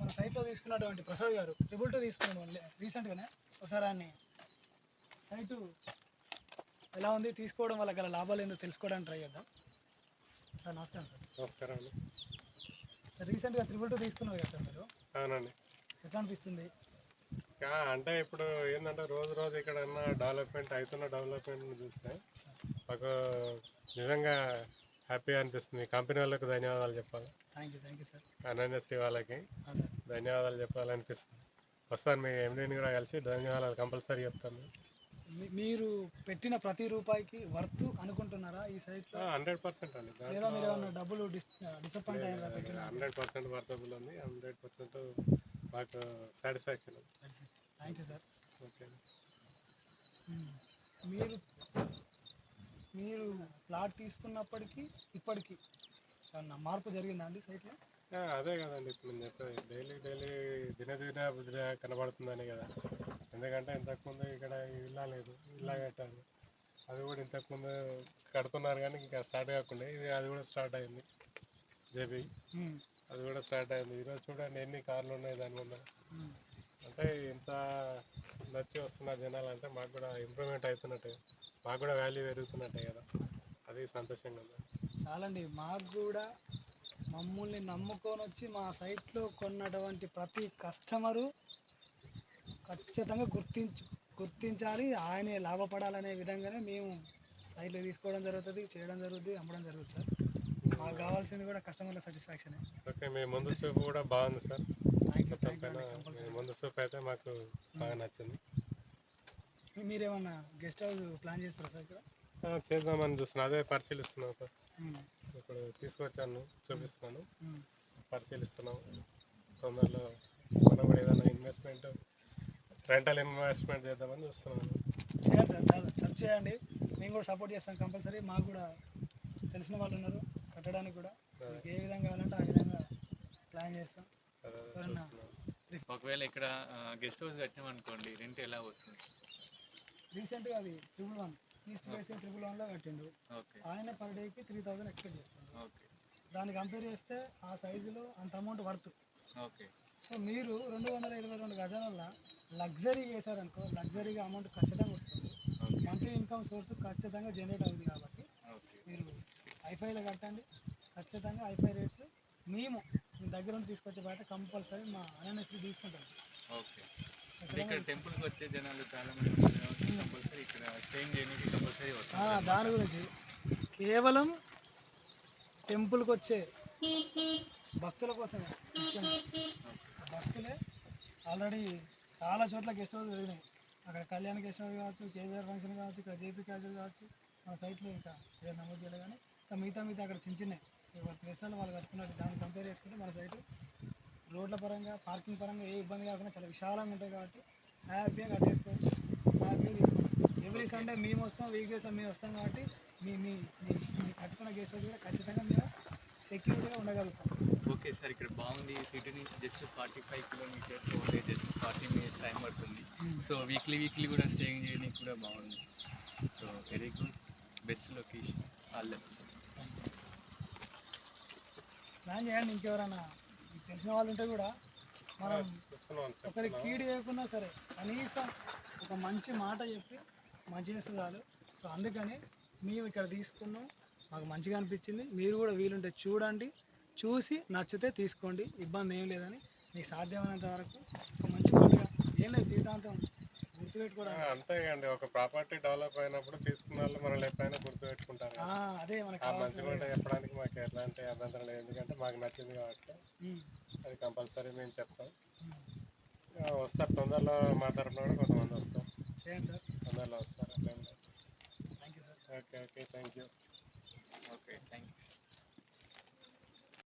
మన సైట్లో తీసుకున్నటువంటి ప్రసాద్ గారు 222 తీసుకున్నాడు రీసెంట్గానే. ఒకసారి ఆయన సైటు ఎలా ఉంది, తీసుకోవడం వల్ల గల లాభాలు ఏందో తెలుసుకోవడానికి ట్రై చేద్దాం. సార్ నమస్కారం. సార్ నమస్కారం అండి. సార్ రీసెంట్గా 222 తీసుకున్నారు కదా సార్ మీరు? అవునండి. ఎట్లా అనిపిస్తుంది? అంటే ఇప్పుడు ఏంటంటే రోజు రోజు ఇక్కడ ఉన్న డెవలప్మెంట్ చూస్తే మాకు నిజంగా హ్యాపీగా అనిపిస్తుంది. కంపెనీ వాళ్ళకి ధన్యవాదాలు చెప్పాలి. Thank you sir. అనన్యశ్రీ వాళ్ళకి సార్ ధన్యవాదాలు చెప్పాలనిపిస్తుంది. వస్తాను మీ ఎండీని కూడా కలిసి ధన్యవాదాలు కంపల్సరీ చెప్తాను. మీరు పెట్టిన ప్రతి రూపాయికి వర్త్ అనుకుంటున్నారా ఈ సైట్లో? 100% అండి. లేదా మీరు ఏమన్నా డబ్బులు డిసప్పాయింట్ అయ్యారా? 100% వర్తబుల్ ఉంది. 100% మాకు సాటిస్ఫాక్షన్ ఉంది. Thank you sir. ఓకే. మీరు ప్లాట్ తీసుకున్నప్పటికీ ఇప్పటికీ ఏమన్నా మార్పు జరిగిందా అండి సైట్లో? అదే కదండి ఇప్పుడు నేను చెప్పేది. డైలీ దినదిన కనబడుతుందని కదా. ఎందుకంటే ఇంతకుముందు ఇక్కడ ఇల్లా లేదు, ఇల్లా కట్టారు. అది కూడా ఇంతకుముందు కడుతున్నారు కానీ ఇంకా స్టార్ట్ కాకుండా అది కూడా స్టార్ట్ అయింది. జేబీ అది కూడా స్టార్ట్ అయింది. ఈరోజు చూడండి ఎన్ని కార్లు ఉన్నాయి దాని ముందు. అంటే ఇంత నచ్చి వస్తున్నారు జనాలు అంటే మాకు కూడా ఇంప్రూవ్మెంట్ అవుతున్నట్టే, మాకు కూడా వాల్యూ పెరుగుతున్నట్టే కదా. అది సంతోషంగా ఉంది. చాలండి. మాకు కూడా మమ్మల్ని నమ్ముకొని వచ్చి మా సైట్లో కొన్నటువంటి ప్రతి కస్టమరు ఖచ్చితంగా గుర్తించాలి, ఆయనే లాభపడాలనే విధంగానే మేము సైట్లో తీసుకోవడం జరుగుతుంది, చేయడం జరుగుతుంది, అమ్మడం జరుగుతుంది సార్. మాకు కావాల్సింది కూడా కస్టమర్ల సాటిస్ఫాక్షనే. ఓకే. మీ ముందు చూపు కూడా బాగుంది సార్. ముందు చూపు అయితే మాకు బాగా నచ్చింది. మీరేమన్నా గెస్ట్ హౌస్ ప్లాన్ చేస్తారా సార్ ఇక్కడ? చేద్దామని చూస్తున్నాను, అదే పరిశీలిస్తున్నాం సార్. ఇప్పుడు తీసుకొచ్చాను, చూపిస్తున్నాను, పరిశీలిస్తున్నాం. తొందరలో మనం కూడా ఏదైనా రెంటల్ ఇన్వెస్ట్మెంట్ చేద్దామని చూస్తున్నాను. చేయండి సార్, చాలా సర్చ్ చేయండి. మేము కూడా సపోర్ట్ చేస్తాం కంపల్సరీ. మాకు కూడా తెలిసిన వాళ్ళు ఉన్నారు కట్టడానికి కూడా. ఏ విధంగా కావాలంటే ఆ విధంగా ప్లాన్ చేస్తాం. ఒకవేళ ఇక్కడ గెస్ట్ హౌస్ కట్టినామనుకోండి, రెంట్ ఎలా వస్తుంది? రీసెంట్గా అది 111 ఈస్ట్ ఫేస్ 111లో కట్టిండు. ఆయన పర్ డేకి 3000 ఎక్స్పెక్ట్ చేస్తాడు. దాన్ని కంపేర్ చేస్తే ఆ సైజులో అంత అమౌంట్ వర్త్. సో మీరు 222 గజాల లగ్జరీ చేశారనుకో, లగ్జరీగా అమౌంట్ ఖచ్చితంగా వస్తుంది. మంత్లీ ఇన్కమ్ సోర్స్ ఖచ్చితంగా జనరేట్ అవుతుంది. కాబట్టి మీరు ఐఫైలో కట్టండి, ఖచ్చితంగా ఐఫై రేట్స్ మేము మీ దగ్గర నుండి తీసుకొచ్చే బయట కంపల్సరీ మా అనన్యశ్రీ తీసుకుంటాం. ఇక్కడ టెంపుల్కి వచ్చే జనాలు చాలా మంది కంపల్సరీ ఇక్కడ స్టేయింగ్ చేయడానికి కంపల్సరీ వస్తారు. దాని గురించి కేవలం టెంపుల్కి వచ్చే భక్తుల కోసమే. భక్తులే ఆల్రెడీ చాలా చోట్ల గెస్ట్ హౌస్ జరిగినాయి. అక్కడ కళ్యాణ గెస్ట్ హౌస్ కావచ్చు, కేజీఆర్ ఫంక్షన్ కావచ్చు, ఇక్కడ జేపీ క్యాజువల్ కావచ్చు, మన సైట్లో ఇంకా ఏదో నమోదు చేయాలి. కానీ ఇంకా మిగతా అక్కడ చిన్న ప్లేస్లలో వాళ్ళు కట్టుకున్నట్టు దాన్ని కంపేర్ చేసుకుంటే మన సైటు రోడ్ల పరంగా, పార్కింగ్ పరంగా ఏ ఇబ్బంది కాకుండా చాలా విశాలంగా ఉంటాయి. కాబట్టి హ్యాపీగా కట్టేసుకోవచ్చు, హ్యాపీగా తీసుకోవచ్చు. ఎవ్రీ సండే మేము వస్తాం, వీక్ డేస్ మేము వస్తాం. కాబట్టి మీ కట్టుకున్న గెస్ట్ హౌస్ కూడా ఖచ్చితంగా మేము సెక్యూర్గా ఉండగలుగుతాం. ఓకే సార్, ఇక్కడ బాగుంది. సిటీ నుంచి జస్ట్ 45 కిలోమీటర్స్ పోతే జస్ట్ 40 మినిట్స్ టైం పడుతుంది. సో వీక్లీ కూడా స్టేయింగ్ చేయడానికి కూడా బాగుంది. So very good, best location, all the best. Plan చేయండి. ఇంకెవరైనా తెలిసిన వాళ్ళు ఉంటే కూడా మనం ఒకరికి కీడు చేయకున్నా సరే కనీసం ఒక మంచి మాట చెప్పి మంచి చేస్తే చాలు. సో అందుకని మేము ఇక్కడ తీసుకున్నాం, మాకు మంచిగా అనిపించింది. మీరు కూడా వీలుంటే చూడండి, చూసి నచ్చితే తీసుకోండి, ఇబ్బంది ఏం లేదని. మీకు సాధ్యమైనంత వరకు ఒక మంచి మాటగా ఏం లేదు, జీవితాంతం గుర్తుపెట్టుకోవడం అంతే అండి. ఒక ప్రాపర్టీ డెవలప్ అయినప్పుడు తీసుకున్న వాళ్ళు మనల్ని ఎప్పుడైనా గుర్తుపెట్టుకుంటారు. అదే మనకి మంచి మాట చెప్పడానికి మాకు ఎలాంటి అభ్యంతరం లేదు. ఎందుకంటే మాకు నచ్చింది కాబట్టి అది కంపల్సరీ మేము చెప్తాం. వస్తారు, తొందరలో మా తరఫున కూడా కొంతమంది వస్తారు.